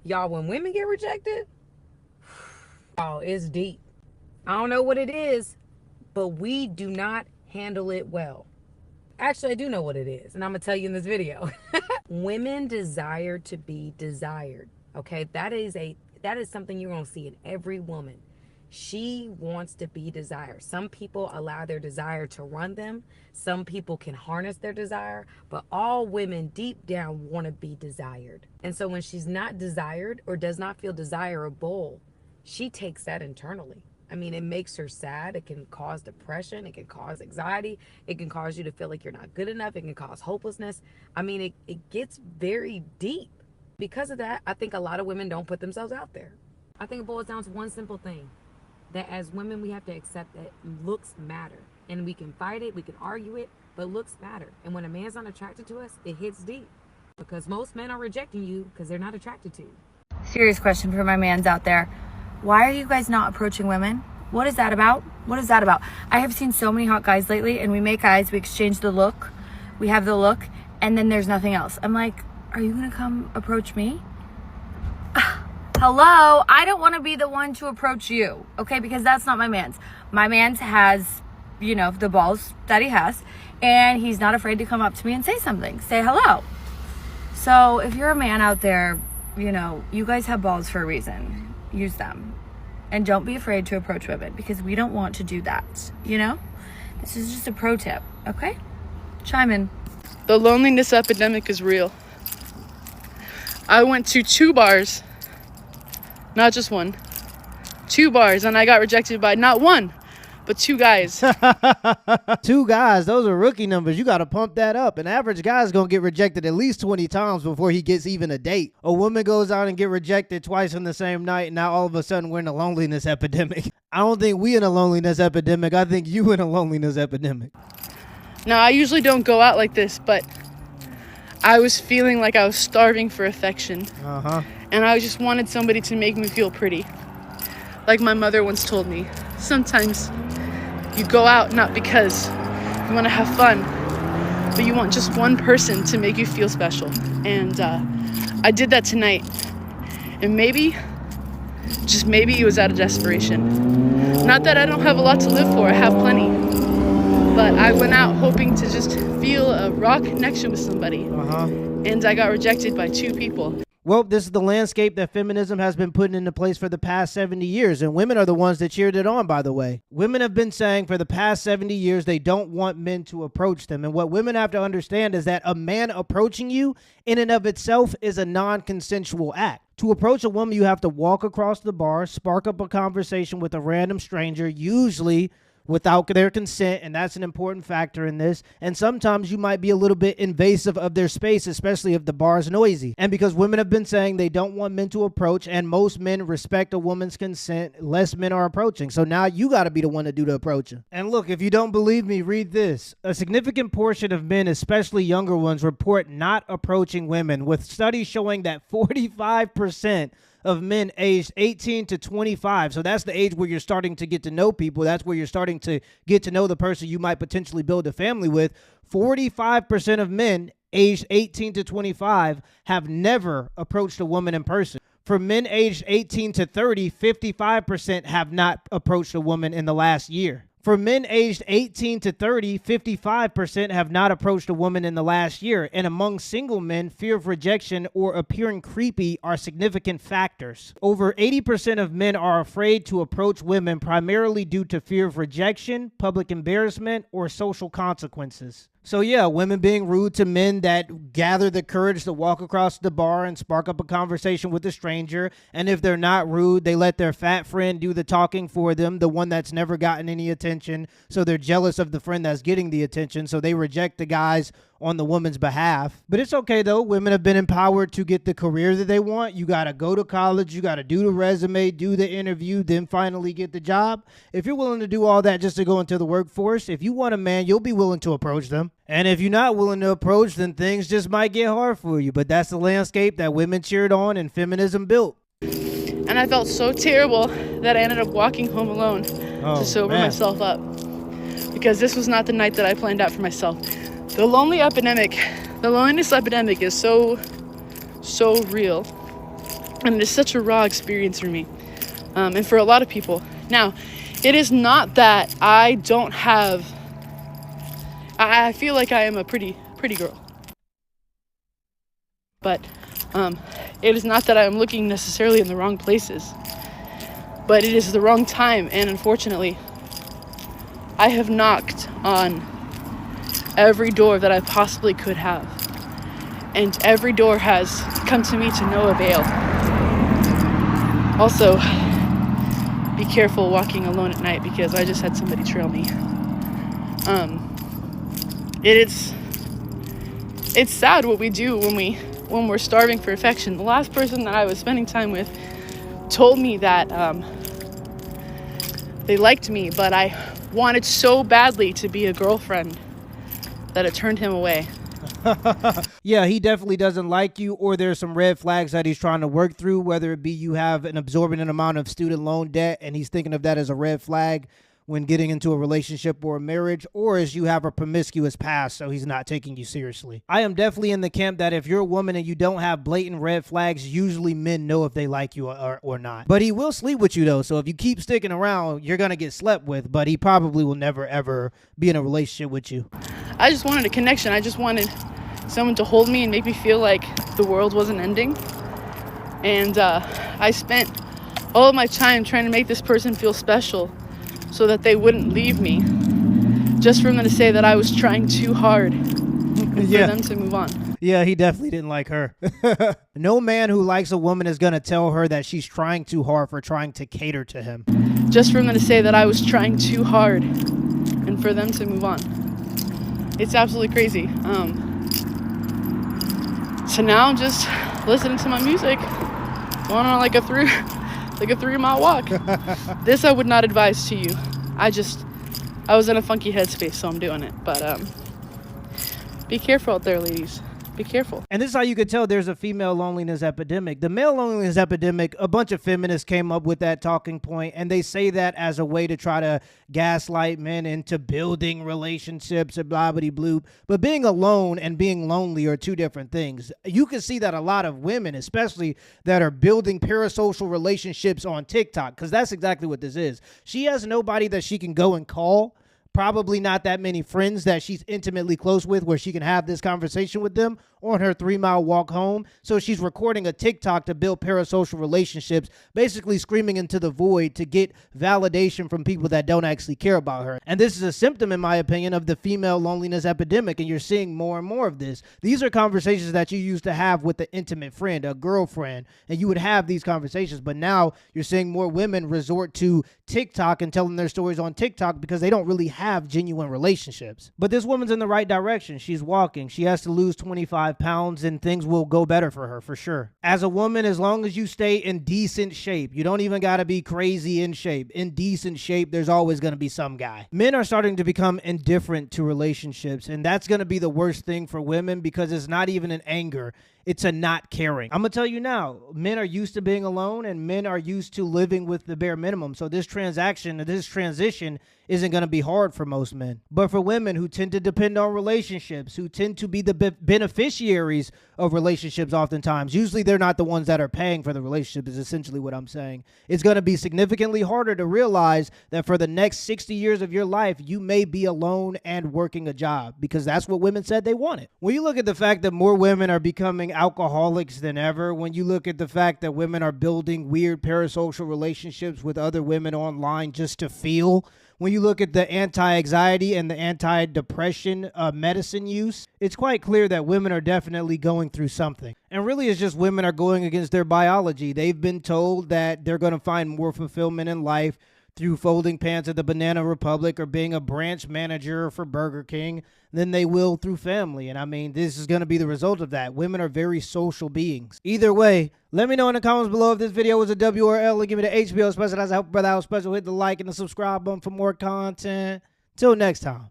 Y'all, when women get rejected, oh, it's deep. I don't know what it is, but we do not handle it well. Actually, I do know what it is, and I'm gonna tell you in this video. Women desire to be desired. Okay, that is something you're gonna see in every woman. She wants to be desired. Some people allow their desire to run them. Some people can harness their desire, but all women deep down want to be desired. And so when she's not desired or does not feel desirable, she takes that internally. I mean, it makes her sad. It can cause depression. It can cause anxiety. It can cause you to feel like you're not good enough. It can cause hopelessness. I mean, it gets very deep. Because of that, I think a lot of women don't put themselves out there. I think it boils down to one simple thing, that as women, we have to accept that looks matter. And we can fight it, we can argue it, but looks matter. And when a man's not attracted to us, it hits deep. Because most men are rejecting you because they're not attracted to you. Serious question for my mans out there. Why are you guys not approaching women? What is that about? What is that about? I have seen so many hot guys lately, and we make eyes, we exchange the look, we have the look, and then there's nothing else. I'm like, are you gonna come approach me? Hello, I don't want to be the one to approach you, okay? Because that's not my man's. My man's has, the balls that he has, and he's not afraid to come up to me and say something, say hello. So if you're a man out there, you guys have balls for a reason. Use them. And don't be afraid to approach women, because we don't want to do that, This is just a pro tip, okay? Chime in. The loneliness epidemic is real. I went to 2 bars. Not just one. 2 bars, and I got rejected by not one, but 2 guys. 2 guys, those are rookie numbers. You got to pump that up. An average guy's going to get rejected at least 20 times before he gets even a date. A woman goes out and get rejected twice in the same night, and now all of a sudden we're in a loneliness epidemic. I don't think we in a loneliness epidemic. I think you in a loneliness epidemic. Now, I usually don't go out like this, but I was feeling like I was starving for affection. And I just wanted somebody to make me feel pretty. Like my mother once told me, sometimes you go out not because you want to have fun, but you want just one person to make you feel special. And I did that tonight. And maybe, just maybe, it was out of desperation. Not that I don't have a lot to live for, I have plenty. But I went out hoping to just feel a raw connection with somebody. And I got rejected by 2 people. Well, this is the landscape that feminism has been putting into place for the past 70 years, and women are the ones that cheered it on, by the way. Women have been saying for the past 70 years they don't want men to approach them, and what women have to understand is that a man approaching you in and of itself is a non-consensual act. To approach a woman, you have to walk across the bar, spark up a conversation with a random stranger, usually without their consent, and that's an important factor in this. And sometimes you might be a little bit invasive of their space, especially if the bar is noisy. And because women have been saying they don't want men to approach, and most men respect a woman's consent, less men are approaching. So now you got to be the one to do the approaching. And look, if you don't believe me, read this. A significant portion of men, especially younger ones, report not approaching women, with studies showing that 45% of men aged 18 to 25. So that's the age where you're starting to get to know people. That's where you're starting to get to know the person you might potentially build a family with. 45% of men aged 18 to 25 have never approached a woman in person. For men aged 18 to 30, 55% have not approached a woman in the last year. For men aged 18 to 30, 55% have not approached a woman in the last year. And among single men, fear of rejection or appearing creepy are significant factors. Over 80% of men are afraid to approach women primarily due to fear of rejection, public embarrassment, or social consequences. So yeah, women being rude to men that gather the courage to walk across the bar and spark up a conversation with a stranger. And if they're not rude, they let their fat friend do the talking for them, the one that's never gotten any attention. So they're jealous of the friend that's getting the attention. So they reject the guys on the woman's behalf. But it's okay though. Women have been empowered to get the career that they want. You got to go to college. You got to do the resume, do the interview, then finally get the job. If you're willing to do all that just to go into the workforce, if you want a man, you'll be willing to approach them. And if you're not willing to approach, then things just might get hard for you. But that's the landscape that women cheered on and feminism built. And I felt so terrible that I ended up walking home alone to sober myself up. Because this was not the night that I planned out for myself. The loneliness epidemic is so real. And it is such a raw experience for me, and for a lot of people. Now, it is not that I don't have, I feel like I am a pretty girl. But it is not that I am looking necessarily in the wrong places, but it is the wrong time. And unfortunately, I have knocked on every door that I possibly could have. And every door has come to me to no avail. Also, be careful walking alone at night, because I just had somebody trail me. It's sad what we do when we're starving for affection. The last person that I was spending time with told me that they liked me, but I wanted so badly to be a girlfriend that it turned him away. Yeah, he definitely doesn't like you, or there's some red flags that he's trying to work through, whether it be you have an absorbent amount of student loan debt and he's thinking of that as a red flag when getting into a relationship or a marriage, or as you have a promiscuous past, so he's not taking you seriously. I am definitely in the camp that if you're a woman and you don't have blatant red flags, usually men know if they like you or not. But he will sleep with you though, so if you keep sticking around, you're gonna get slept with, but he probably will never ever be in a relationship with you. I just wanted a connection. I just wanted someone to hold me and make me feel like the world wasn't ending. And I spent all of my time trying to make this person feel special so that they wouldn't leave me, just for them to say that I was trying too hard and for them to move on. Yeah, he definitely didn't like her. No man who likes a woman is gonna tell her that she's trying too hard for trying to cater to him. Just for them to say that I was trying too hard and for them to move on. It's absolutely crazy. So now I'm just listening to my music, going on like a 3-mile walk. This I would not advise to you. I was in a funky headspace, so I'm doing it. But be careful out there, ladies. Be careful. And this is how you could tell there's a female loneliness epidemic. The male loneliness epidemic, a bunch of feminists came up with that talking point, and they say that as a way to try to gaslight men into building relationships and blah, blah, blah. But being alone and being lonely are two different things. You can see that a lot of women, especially that are building parasocial relationships on TikTok, because that's exactly what this is. She has nobody that she can go and call. Probably not that many friends that she's intimately close with where she can have this conversation with them on her 3-mile walk home. So she's recording a TikTok to build parasocial relationships, basically screaming into the void to get validation from people that don't actually care about her. And this is a symptom, in my opinion, of the female loneliness epidemic. And you're seeing more and more of this. These are conversations that you used to have with an intimate friend, a girlfriend, and you would have these conversations. But now you're seeing more women resort to TikTok and telling their stories on TikTok because they don't really have genuine relationships. But this woman's in the right direction. She's walking. She has to lose 25 pounds and things will go better for her for sure. As a woman, as long as you stay in decent shape, you don't even got to be crazy in shape. In decent shape, there's always going to be some guy. Men are starting to become indifferent to relationships, and that's going to be the worst thing for women because it's not even an anger. It's a not caring. I'm going to tell you now, men are used to being alone and men are used to living with the bare minimum. So this transition isn't going to be hard for most men. But for women who tend to depend on relationships, who tend to be the beneficiaries of relationships oftentimes, usually they're not the ones that are paying for the relationship is essentially what I'm saying. It's going to be significantly harder to realize that for the next 60 years of your life, you may be alone and working a job because that's what women said they wanted. When you look at the fact that more women are becoming alcoholics than ever, when you look at the fact that women are building weird parasocial relationships with other women online just to feel, when you look at the anti-anxiety and the anti-depression medicine use, it's quite clear that women are definitely going through something. And really it's just women are going against their biology. They've been told that they're going to find more fulfillment in life through folding pants at the Banana Republic or being a branch manager for Burger King than they will through family. And I mean, this is going to be the result of that. Women are very social beings. Either way, let me know in the comments below if this video was a W or L and give me the HBO special. That's a help brother out special. Hit the like and the subscribe button for more content. Till next time.